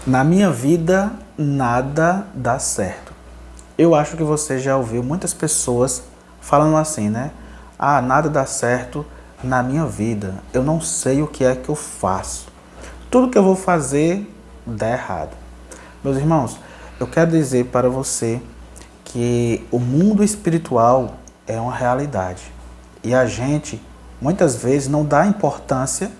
Na minha vida, nada dá certo. Eu acho que você já ouviu muitas pessoas falando assim, né? Ah, nada dá certo na minha vida. Eu não sei o que é que eu faço. Tudo que eu vou fazer dá errado. Meus irmãos, eu quero dizer para você que o mundo espiritual é uma realidade. E a gente, muitas vezes, não dá importância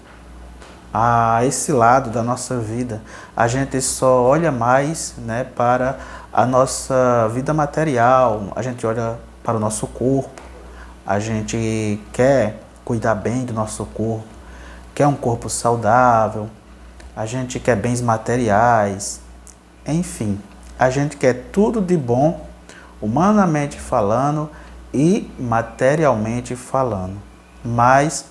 a esse lado da nossa vida. A gente só olha mais, né, para a nossa vida material, a gente olha para o nosso corpo, a gente quer cuidar bem do nosso corpo, quer um corpo saudável, a gente quer bens materiais, enfim, a gente quer tudo de bom, humanamente falando e materialmente falando. Mas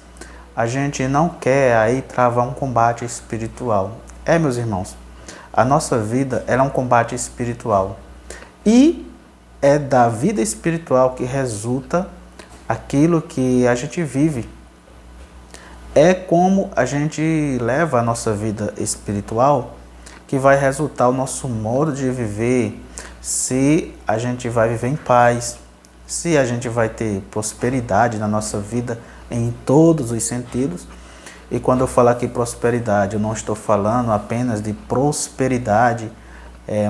a gente não quer aí travar um combate espiritual. Meus irmãos, a nossa vida ela é um combate espiritual. E é da vida espiritual que resulta aquilo que a gente vive. É como a gente leva a nossa vida espiritual que vai resultar o nosso modo de viver, se a gente vai viver em paz, se a gente vai ter prosperidade na nossa vida em todos os sentidos. E quando eu falo aqui prosperidade, eu não estou falando apenas de prosperidade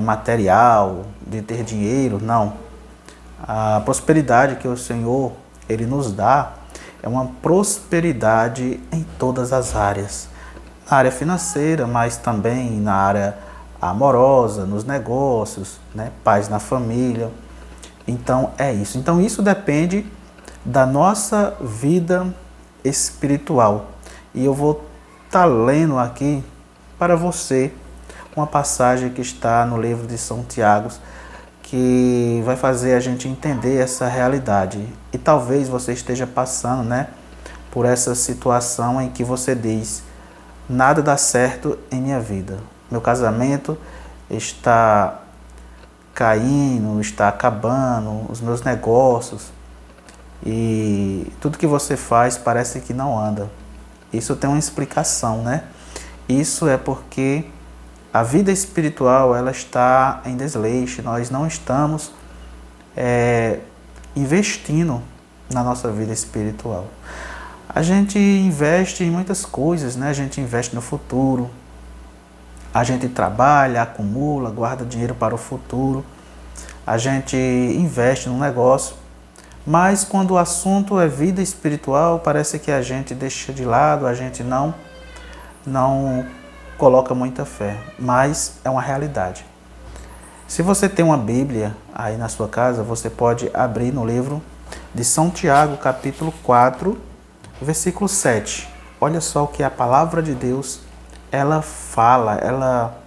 material, de ter dinheiro, não. A prosperidade que o Senhor ele nos dá é uma prosperidade em todas as áreas. Na área financeira, mas também na área amorosa, nos negócios, né? Paz na família. Então é isso. Então isso depende da nossa vida espiritual. E eu vou estar lendo aqui para você uma passagem que está no livro de São Tiago, que vai fazer a gente entender essa realidade. E talvez você esteja passando, né, por essa situação em que você diz: nada dá certo em minha vida. Meu casamento está caindo, está acabando, os meus negócios, e tudo que você faz parece que não anda. Isso tem uma explicação, né? Isso é porque a vida espiritual ela está em desleixo, nós não estamos investindo na nossa vida espiritual. A gente investe em muitas coisas, né? A gente investe no futuro, a gente trabalha, acumula, guarda dinheiro para o futuro, a gente investe no negócio, mas quando o assunto é vida espiritual, parece que a gente deixa de lado, a gente não coloca muita fé, mas é uma realidade. Se você tem uma Bíblia aí na sua casa, você pode abrir no livro de São Tiago, capítulo 4, versículo 7. Olha só o que a palavra de Deus ela fala, ela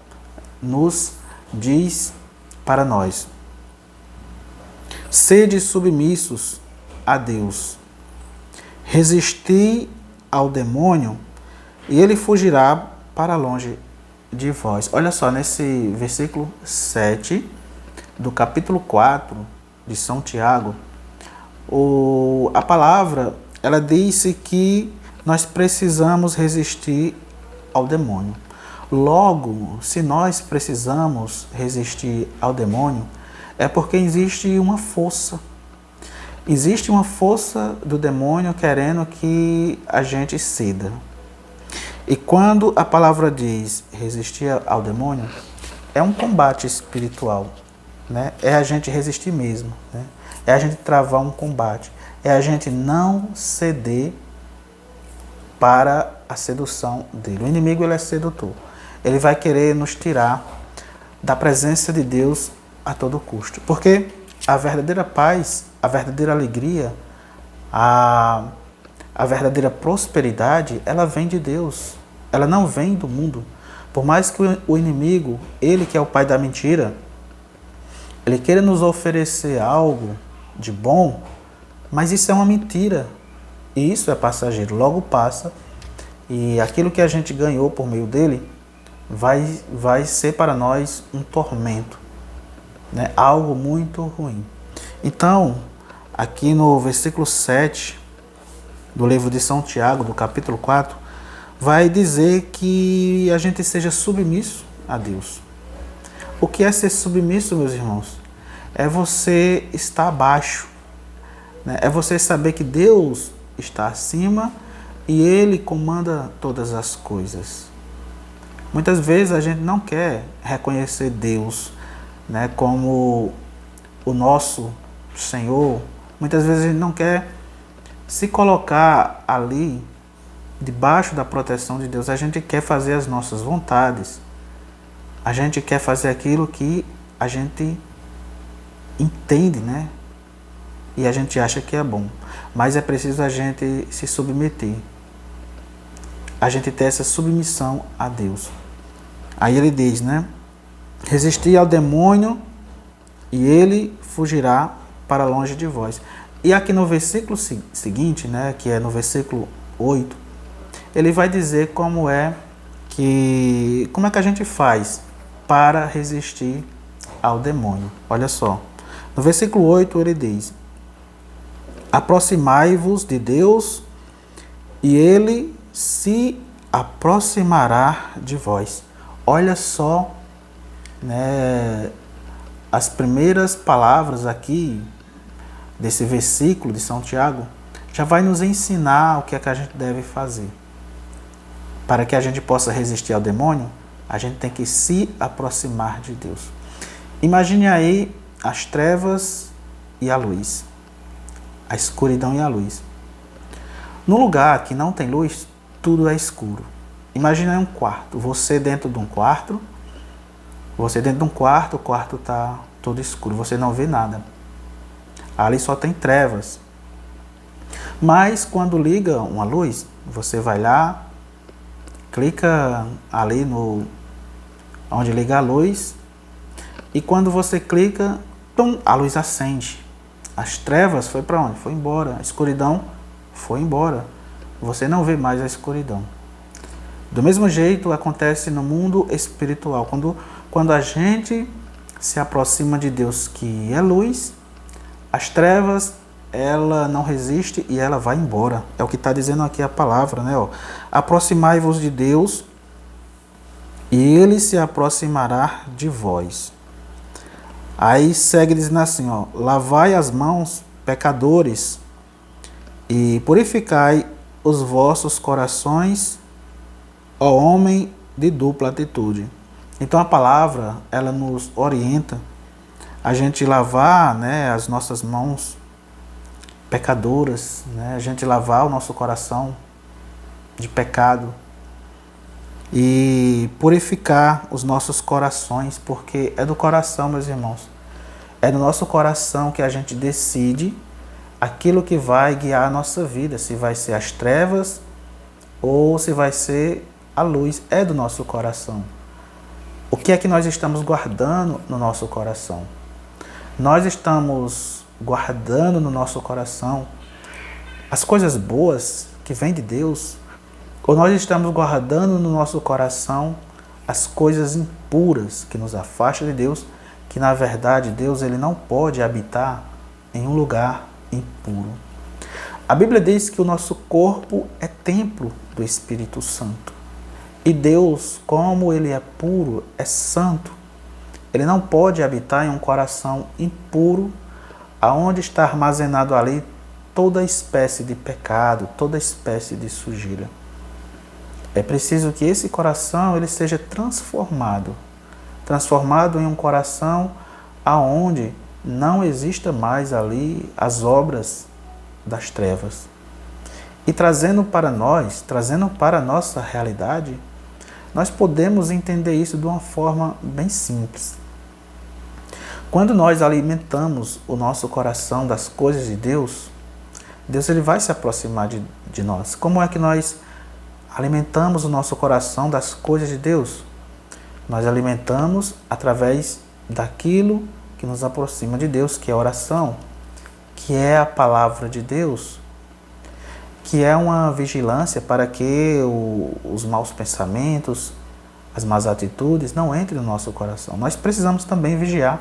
nos diz para nós. Sede submissos a Deus, resisti ao demônio e ele fugirá para longe de vós. Olha só, nesse versículo 7 do capítulo 4 de São Tiago, a palavra ela disse que nós precisamos resistir ao demônio. Logo, se nós precisamos resistir ao demônio, é porque existe uma força. Existe uma força do demônio querendo que a gente ceda. E quando a palavra diz resistir ao demônio, é um combate espiritual, né? É a gente resistir mesmo, né? É a gente travar um combate. É a gente não ceder para a sedução dele. O inimigo ele é sedutor. Ele vai querer nos tirar da presença de Deus a todo custo. Porque a verdadeira paz, a verdadeira alegria, a verdadeira prosperidade, ela vem de Deus. Ela não vem do mundo. Por mais que o inimigo, ele que é o pai da mentira, ele queira nos oferecer algo de bom, mas isso é uma mentira. E isso é passageiro, logo passa. E aquilo que a gente ganhou por meio dele vai ser para nós um tormento, né? Algo muito ruim. Então, aqui no versículo 7 do livro de São Tiago, do capítulo 4, vai dizer que a gente seja submisso a Deus. O que é ser submisso, meus irmãos? É você estar abaixo, né? É você saber que Deus está acima e Ele comanda todas as coisas. Muitas vezes a gente não quer reconhecer Deus, né, como o nosso Senhor. Muitas vezes a gente não quer se colocar ali, debaixo da proteção de Deus. A gente quer fazer as nossas vontades. A gente quer fazer aquilo que a gente entende, né? E a gente acha que é bom. Mas é preciso a gente se submeter. A gente ter essa submissão a Deus. Aí ele diz, né? Resistir ao demônio e ele fugirá para longe de vós. E aqui no versículo seguinte, né, que é no versículo 8, ele vai dizer como é que a gente faz para resistir ao demônio. Olha só. No versículo 8 ele diz: aproximai-vos de Deus e ele se aproximará de vós. Olha só, né, as primeiras palavras aqui desse versículo de São Tiago já vai nos ensinar o que é que a gente deve fazer. Para que a gente possa resistir ao demônio, a gente tem que se aproximar de Deus. Imagine aí as trevas e a luz, a escuridão e a luz. No lugar que não tem luz, tudo é escuro. Imagina aí um quarto, você dentro de um quarto, o quarto está todo escuro, você não vê nada. Ali só tem trevas. Mas quando liga uma luz, você vai lá, clica ali no onde liga a luz, e quando você clica, tum, a luz acende. As trevas foi para onde? Foi embora. A escuridão foi embora. Você não vê mais a escuridão. Do mesmo jeito acontece no mundo espiritual. Quando a gente se aproxima de Deus, que é luz, as trevas, ela não resiste e ela vai embora. É o que está dizendo aqui a palavra, né? Aproximai-vos de Deus e Ele se aproximará de vós. Aí segue dizendo assim, lavai as mãos, pecadores, e purificai os vossos corações, ó homem de dupla atitude. Então a palavra, ela nos orienta a gente lavar, né, as nossas mãos pecadoras, né, a gente lavar o nosso coração de pecado e purificar os nossos corações, porque é do coração, meus irmãos, é do nosso coração que a gente decide aquilo que vai guiar a nossa vida, se vai ser as trevas ou se vai ser a luz. É do nosso coração. O que é que nós estamos guardando no nosso coração? Nós estamos guardando no nosso coração as coisas boas que vêm de Deus, ou nós estamos guardando no nosso coração as coisas impuras que nos afastam de Deus, que na verdade Deus ele não pode habitar em um lugar impuro. A Bíblia diz que o nosso corpo é templo do Espírito Santo. E Deus, como Ele é puro, é santo, Ele não pode habitar em um coração impuro, aonde está armazenado ali toda espécie de pecado, toda espécie de sujeira. É preciso que esse coração ele seja transformado em um coração aonde não exista mais ali as obras das trevas. E trazendo para a nossa realidade, nós podemos entender isso de uma forma bem simples. Quando nós alimentamos o nosso coração das coisas de Deus, Deus ele vai se aproximar de nós. Como é que nós alimentamos o nosso coração das coisas de Deus? Nós alimentamos através daquilo que nos aproxima de Deus, que é a oração, que é a palavra de Deus, que é uma vigilância para que os maus pensamentos, as más atitudes não entrem no nosso coração. Nós precisamos também vigiar,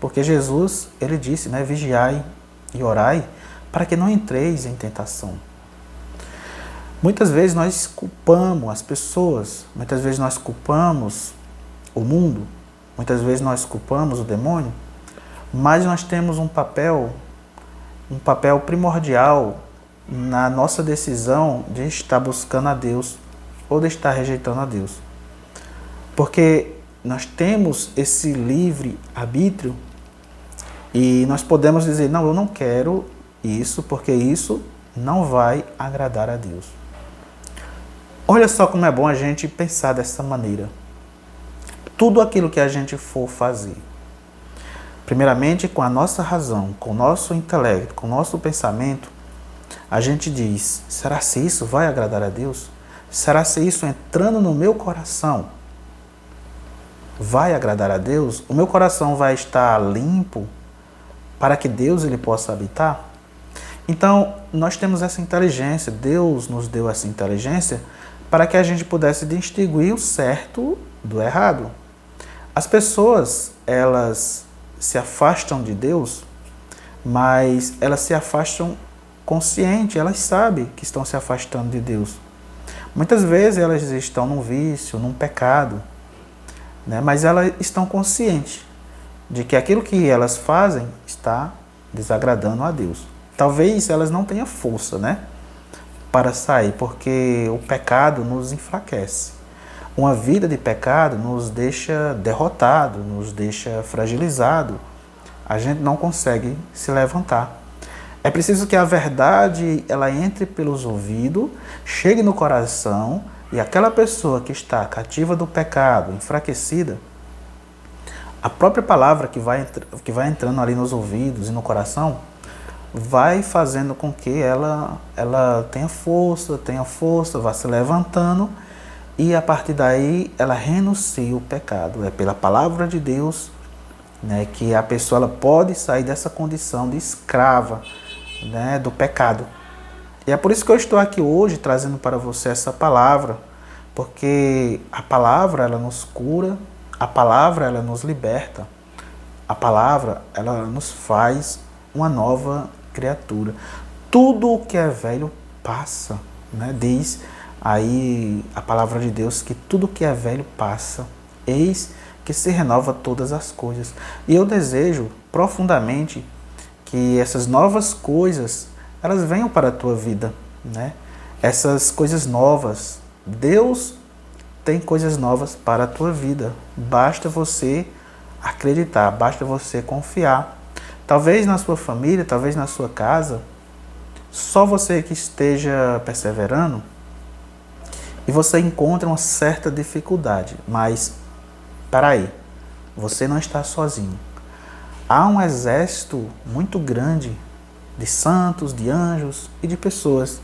porque Jesus, ele disse, né, vigiai e orai para que não entreis em tentação. Muitas vezes nós culpamos as pessoas, muitas vezes nós culpamos o mundo, muitas vezes nós culpamos o demônio, mas nós temos um papel primordial na nossa decisão de estar buscando a Deus ou de estar rejeitando a Deus. Porque nós temos esse livre arbítrio e nós podemos dizer, não, eu não quero isso, porque isso não vai agradar a Deus. Olha só como é bom a gente pensar dessa maneira. Tudo aquilo que a gente for fazer, primeiramente com a nossa razão, com o nosso intelecto, com o nosso pensamento, a gente diz, será se isso vai agradar a Deus? Será se isso entrando no meu coração vai agradar a Deus? O meu coração vai estar limpo para que Deus ele possa habitar? Então, nós temos essa inteligência, Deus nos deu essa inteligência para que a gente pudesse distinguir o certo do errado. As pessoas, elas se afastam de Deus, mas elas se afastam consciente, elas sabem que estão se afastando de Deus. Muitas vezes elas estão num vício, num pecado, né? Mas elas estão conscientes de que aquilo que elas fazem está desagradando a Deus. Talvez elas não tenham força, né, para sair, porque o pecado nos enfraquece. Uma vida de pecado nos deixa derrotado, nos deixa fragilizado. A gente não consegue se levantar. É preciso que a verdade ela entre pelos ouvidos, chegue no coração e aquela pessoa que está cativa do pecado, enfraquecida, a própria palavra que vai entrando ali nos ouvidos e no coração, vai fazendo com que ela tenha força, vá se levantando e a partir daí ela renuncia o pecado. É pela palavra de Deus, né, que a pessoa ela pode sair dessa condição de escrava, né, do pecado. E é por isso que eu estou aqui hoje trazendo para você essa palavra, porque a palavra ela nos cura, a palavra ela nos liberta, a palavra ela nos faz uma nova criatura. Tudo o que é velho passa, né? Diz aí a palavra de Deus que tudo o que é velho passa, eis que se renova todas as coisas. E eu desejo profundamente que essas novas coisas elas venham para a tua vida, né? Essas coisas novas, Deus tem coisas novas para a tua vida. Basta você acreditar, basta você confiar. Talvez na sua família, talvez na sua casa, só você que esteja perseverando e você encontra uma certa dificuldade. Mas, para aí, você não está sozinho. Há um exército muito grande de santos, de anjos e de pessoas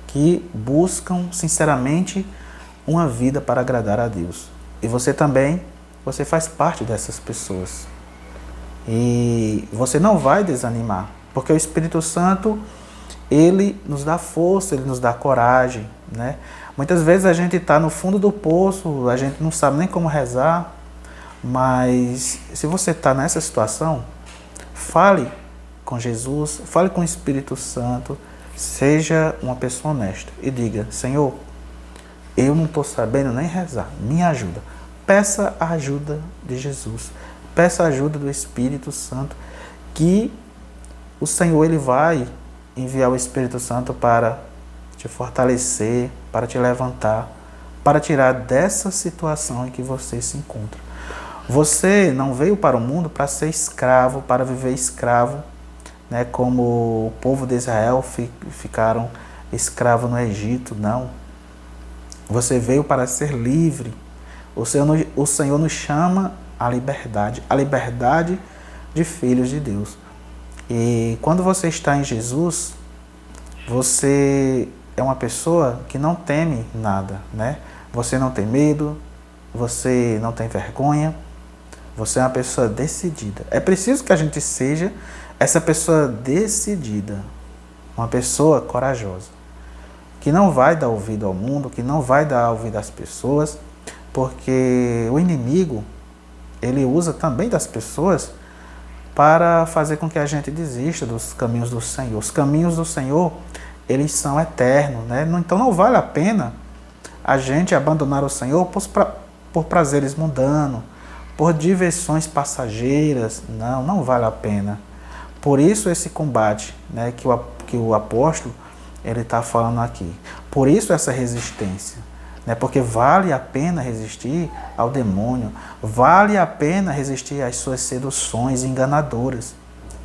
que buscam sinceramente uma vida para agradar a Deus. E você também, você faz parte dessas pessoas. E você não vai desanimar, porque o Espírito Santo, ele nos dá força, ele nos dá coragem, né? Muitas vezes a gente está no fundo do poço, a gente não sabe nem como rezar, mas se você está nessa situação, fale com Jesus, fale com o Espírito Santo, seja uma pessoa honesta e diga, Senhor, eu não estou sabendo nem rezar, me ajuda. Peça a ajuda de Jesus. Peça a ajuda do Espírito Santo, que o Senhor ele vai enviar o Espírito Santo para te fortalecer, para te levantar, para tirar dessa situação em que você se encontra. Você não veio para o mundo para ser escravo, para viver escravo, né, como o povo de Israel ficaram escravos no Egito, não. Você veio para ser livre. O Senhor nos chama a liberdade de filhos de Deus. E quando você está em Jesus, você é uma pessoa que não teme nada, né? Você não tem medo, você não tem vergonha, você é uma pessoa decidida. É preciso que a gente seja essa pessoa decidida, uma pessoa corajosa, que não vai dar ouvido ao mundo, que não vai dar ouvido às pessoas, porque o inimigo ele usa também das pessoas para fazer com que a gente desista dos caminhos do Senhor. Os caminhos do Senhor, eles são eternos, né? Então não vale a pena a gente abandonar o Senhor por prazeres mundanos, por diversões passageiras, não vale a pena. Por isso esse combate, né, que o apóstolo ele está falando aqui. Por isso essa resistência, né, porque vale a pena resistir ao demônio, vale a pena resistir às suas seduções enganadoras,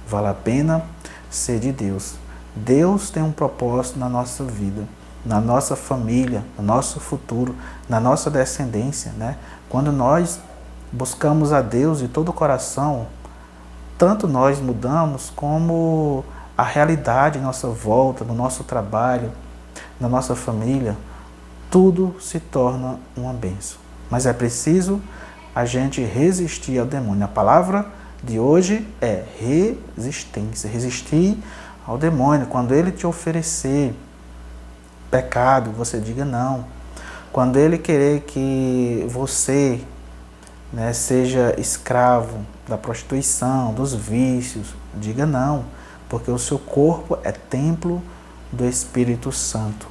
vale a pena ser de Deus. Deus tem um propósito na nossa vida, na nossa família, no nosso futuro, na nossa descendência, né? Quando nós buscamos a Deus de todo o coração, tanto nós mudamos como a realidade em nossa volta, no nosso trabalho, na nossa família, tudo se torna uma bênção. Mas é preciso a gente resistir ao demônio. A palavra de hoje é resistência. Resistir ao demônio. Quando ele te oferecer pecado, você diga não. Quando ele querer que você, né, seja escravo da prostituição, dos vícios, diga não, porque o seu corpo é templo do Espírito Santo.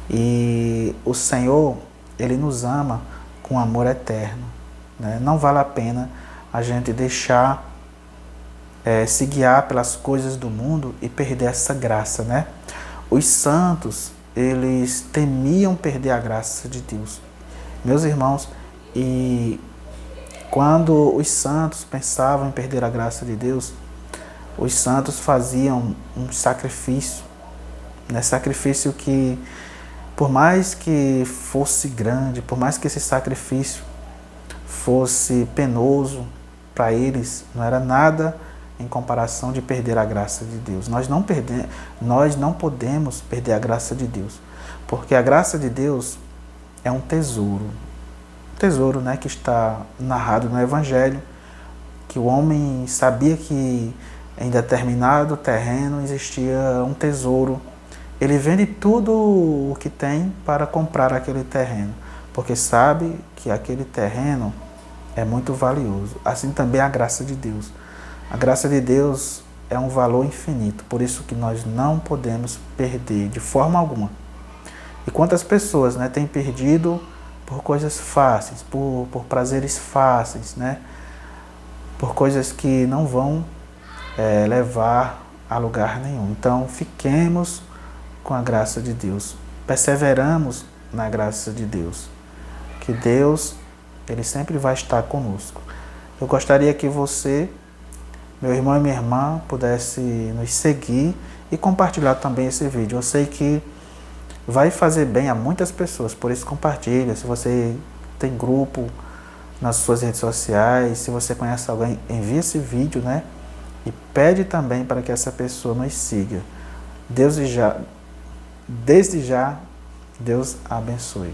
E o Senhor, ele nos ama com amor eterno, né? Não vale a pena a gente deixar se guiar pelas coisas do mundo e perder essa graça, né? Os santos, eles temiam perder a graça de Deus. Meus irmãos, e quando os santos pensavam em perder a graça de Deus, os santos faziam um sacrifício, né? Sacrifício que, por mais que fosse grande, por mais que esse sacrifício fosse penoso para eles, não era nada em comparação de perder a graça de Deus. Nós não podemos perder a graça de Deus, porque a graça de Deus é um tesouro. Tesouro, né, que está narrado no Evangelho, que o homem sabia que em determinado terreno existia um tesouro. Ele vende tudo o que tem para comprar aquele terreno, porque sabe que aquele terreno é muito valioso. Assim também a graça de Deus. A graça de Deus é um valor infinito, por isso que nós não podemos perder de forma alguma. E quantas pessoas, né, têm perdido por coisas fáceis, por prazeres fáceis, né, por coisas que não vão levar a lugar nenhum. Então, fiquemos com a graça de Deus, perseveramos na graça de Deus, que Deus, ele sempre vai estar conosco. Eu gostaria que você, meu irmão e minha irmã, pudesse nos seguir e compartilhar também esse vídeo. Eu sei que vai fazer bem a muitas pessoas, por isso compartilha. Se você tem grupo nas suas redes sociais, se você conhece alguém, envie esse vídeo, né? E pede também para que essa pessoa nos siga. Desde já, Deus abençoe.